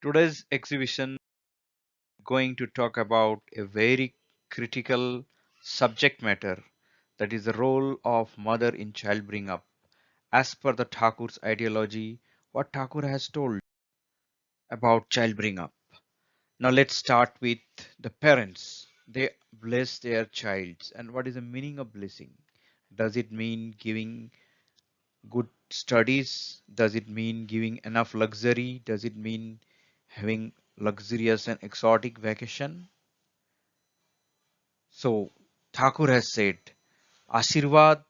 Today's exhibition going to talk about a very critical subject matter, that is the role of mother in child bring up. As per the Thakur's ideology, what Thakur has told about child bring up. Now let's start with the parents. They bless their child. And what is the meaning of blessing? Does it mean giving good studies? Does it mean giving enough luxury? Does it mean having luxurious and exotic vacation? So Thakur has said, Ashirvad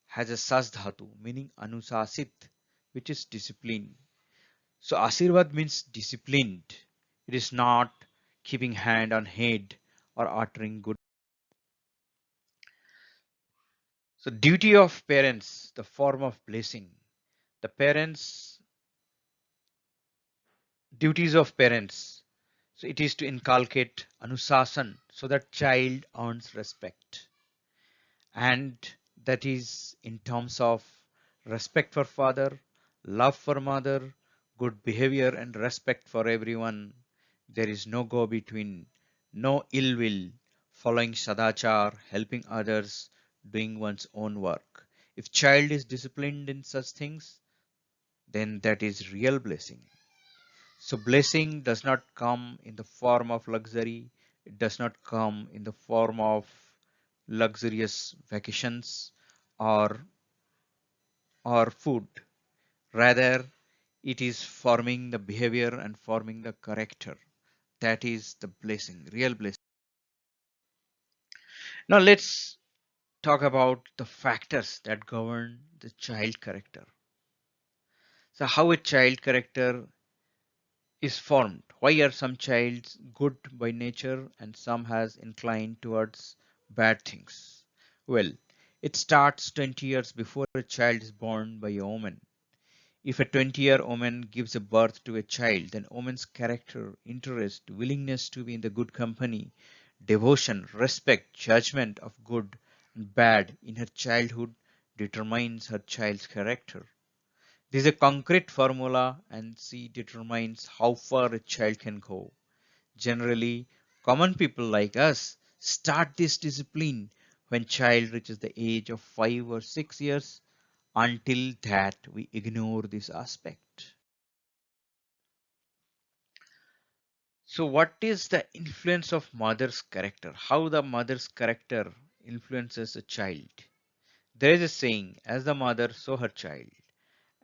has a sas dhatu, meaning anusasit, which is discipline. So Ashirvad means disciplined. It is not keeping hand on head or uttering good. So duty of parents, the form of blessing. The parents, duties of parents. So it is to inculcate anusasan so that child earns respect. And that is in terms of respect for father, love for mother, good behavior and respect for everyone. There is no go between, no ill will, following sadachar, helping others, doing one's own work. If child is disciplined in such things, then that is real blessing. So blessing does not come in the form of luxury. It does not come in the form of luxurious vacations or food. Rather, it is forming the behavior and forming the character. That is the blessing, real blessing. Now let's talk about the factors that govern the child character. So how a child character is formed. Why are some childs good by nature and some has inclined towards bad things? Well, it starts 20 years before a child is born by a woman. If a 20-year woman gives a birth to a child, then woman's character, interest, willingness to be in the good company, devotion, respect, judgment of good and bad in her childhood determines her child's character. This is a concrete formula and she determines how far a child can go. Generally, common people like us start this discipline when child reaches the age of 5 or 6 years. Until that, we ignore this aspect. So what is the influence of mother's character? How the mother's character influences a child? There is a saying, as the mother, so her child.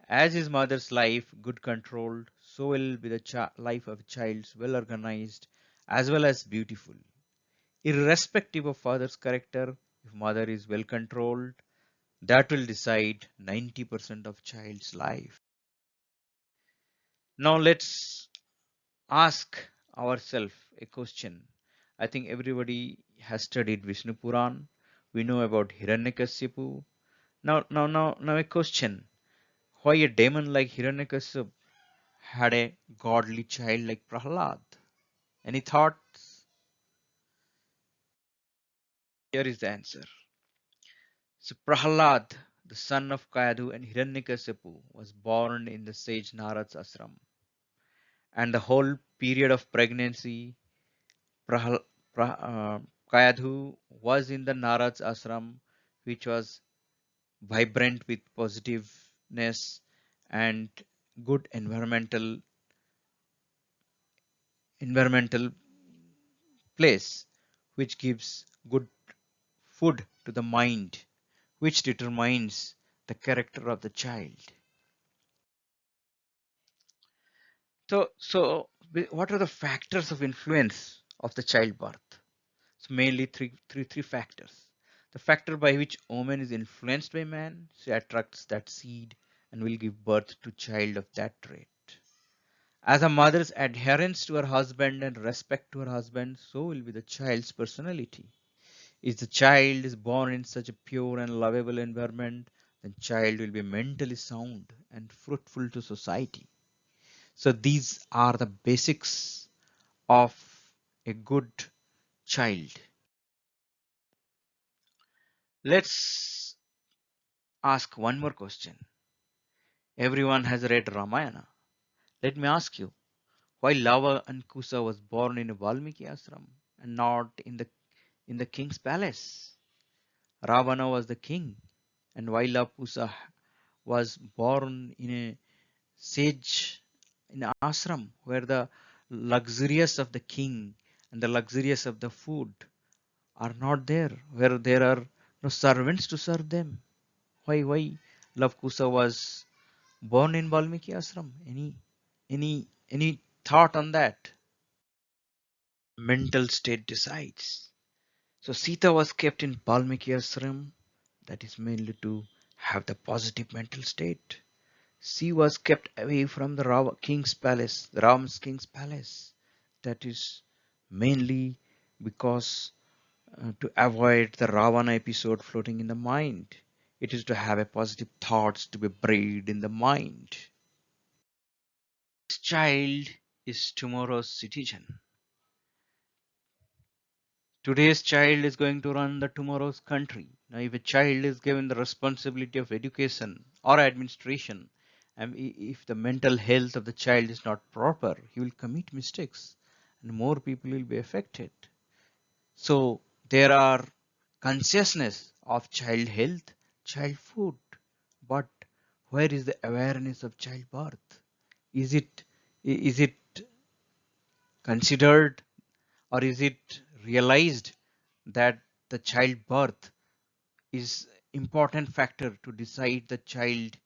As his mother's life good controlled, so will be the life of a child well organized as well as beautiful. Irrespective of father's character, if mother is well controlled, that will decide 90% of child's life. Now let's ask ourselves a question. I think everybody has studied Vishnu Puran. We know about Hiranyakashipu. Now a question. Why a demon like Hiranyakashipu had a godly child like Prahlad? Any thoughts? Here is the answer. So Prahlad, the son of Kayadhu and Hiranyakashipu, was born in the sage Narad's ashram. And the whole period of pregnancy, Prahal, Kayadhu was in the Narad's ashram, which was vibrant with positiveness and good environmental place, which gives good food to the mind, which determines the character of the child. So what are the factors of influence of the childbirth? So mainly three factors. The factor by which woman is influenced by man, she attracts that seed and will give birth to child of that trait. As a mother's adherence to her husband and respect to her husband, so will be the child's personality. If the child is born in such a pure and lovable environment, then child will be mentally sound and fruitful to society. So these are the basics of a good child. Let's ask one more question. Everyone has read Ramayana. Let me ask you, Why Lava and Kusa was born in a Valmiki ashram and not in the king's palace. Ravana was the king, and why Lava Kusa was born in a sage in ashram where the luxurious of the king and the luxurious of the food are not there, where there are no servants to serve them. Why Lava Kusa was born in Valmiki ashram? Any thought on that? Mental state decides. So Sita was kept in Valmiki ashram, that is mainly to have the positive mental state. She was kept away from the king's palace, the Ram's king's palace. That is mainly because to avoid the Ravana episode floating in the mind. It is to have a positive thoughts to be bred in the mind. This child is tomorrow's citizen. Today's child is going to run the tomorrow's country. Now, if a child is given the responsibility of education or administration, and if the mental health of the child is not proper, he will commit mistakes and more people will be affected. So, there are consciousness of child health, child food, but where is the awareness of childbirth? Is it considered or is it realized that the childbirth is important factor to decide the child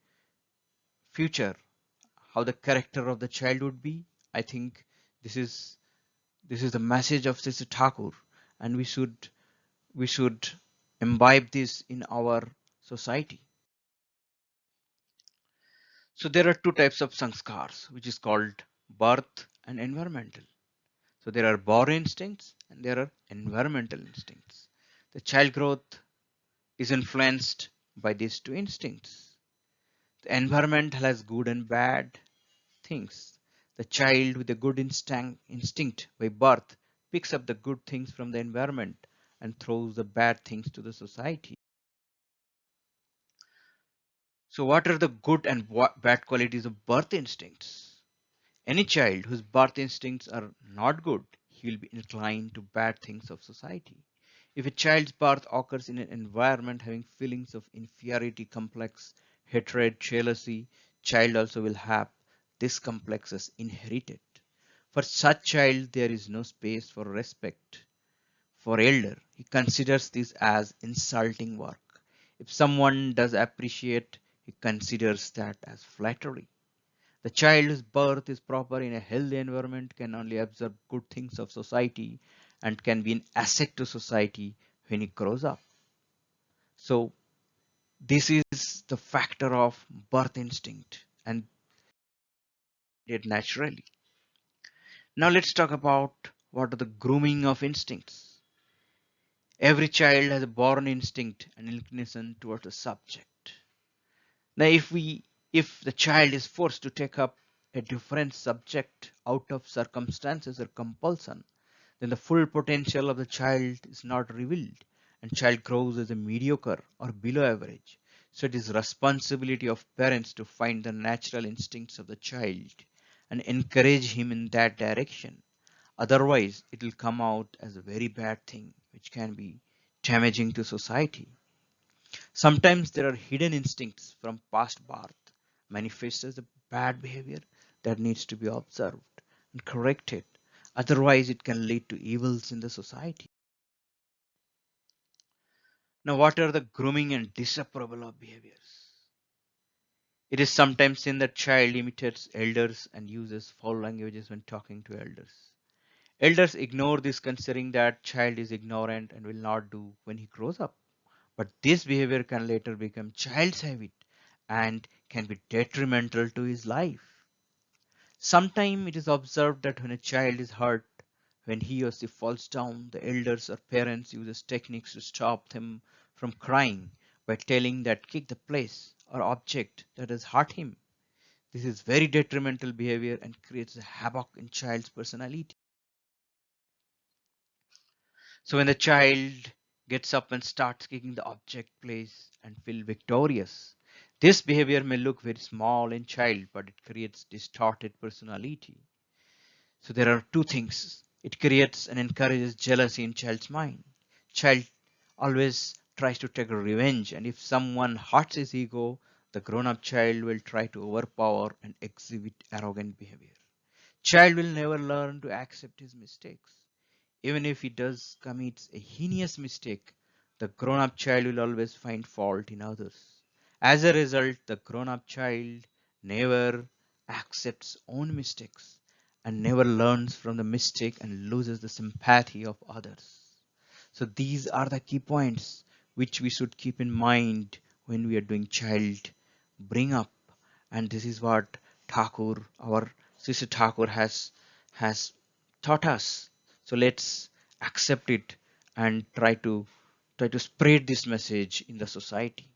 future, how the character of the child would be? I think this is this is the message of Sister Thakur, and we should imbibe this in our society. So there are two types of sanskars, which is called birth and environmental. So there are born instincts and there are environmental instincts. The child growth is influenced by these two instincts. The environment has good and bad things. The child with a good instinct by birth picks up the good things from the environment and throws the bad things to the society. So, what are the good and bad qualities of birth instincts? Any child whose birth instincts are not good, he will be inclined to bad things of society. If a child's birth occurs in an environment having feelings of inferiority complex, hatred, jealousy, child also will have this complexes inherited. For such child, there is no space for respect for elder. He considers this as insulting work. If someone does appreciate, he considers that as flattery. The child whose birth is proper in a healthy environment can only observe good things of society and can be an asset to society when he grows up. So this is the factor of birth instinct and it naturally. Now let's talk about what are the grooming of instincts. Every child has a born instinct and inclination towards a subject. Now if the child is forced to take up a different subject out of circumstances or compulsion, then the full potential of the child is not revealed and child grows as a mediocre or below average. So it is responsibility of parents to find the natural instincts of the child and encourage him in that direction. Otherwise, it will come out as a very bad thing which can be damaging to society. Sometimes there are hidden instincts from past birth manifest as a bad behavior that needs to be observed and corrected. Otherwise, it can lead to evils in the society. Now, what are the grooming and disapproval of behaviors? It is sometimes seen that child imitates elders and uses foul languages when talking to elders. Elders ignore this considering that child is ignorant and will not do when he grows up. But this behavior can later become child's habit and can be detrimental to his life. Sometimes it is observed that when a child is hurt, when he or she falls down, the elders or parents uses techniques to stop them from crying by telling that kick the place or object that has hurt him. This is very detrimental behavior and creates a havoc in child's personality. So when the child gets up and starts kicking the object place and feel victorious, this behavior may look very small in child, but it creates distorted personality. So there are two things. It creates and encourages jealousy in child's mind. Child always tries to take revenge, and if someone hurts his ego, the grown-up child will try to overpower and exhibit arrogant behavior. Child will never learn to accept his mistakes. Even if he does commits a heinous mistake, the grown-up child will always find fault in others. As a result, the grown-up child never accepts own mistakes and never learns from the mistake and loses the sympathy of others. So these are the key points which we should keep in mind when we are doing child bring up, and this is what Thakur, our Sister Thakur, has taught us. So let's accept it and try to spread this message in the society.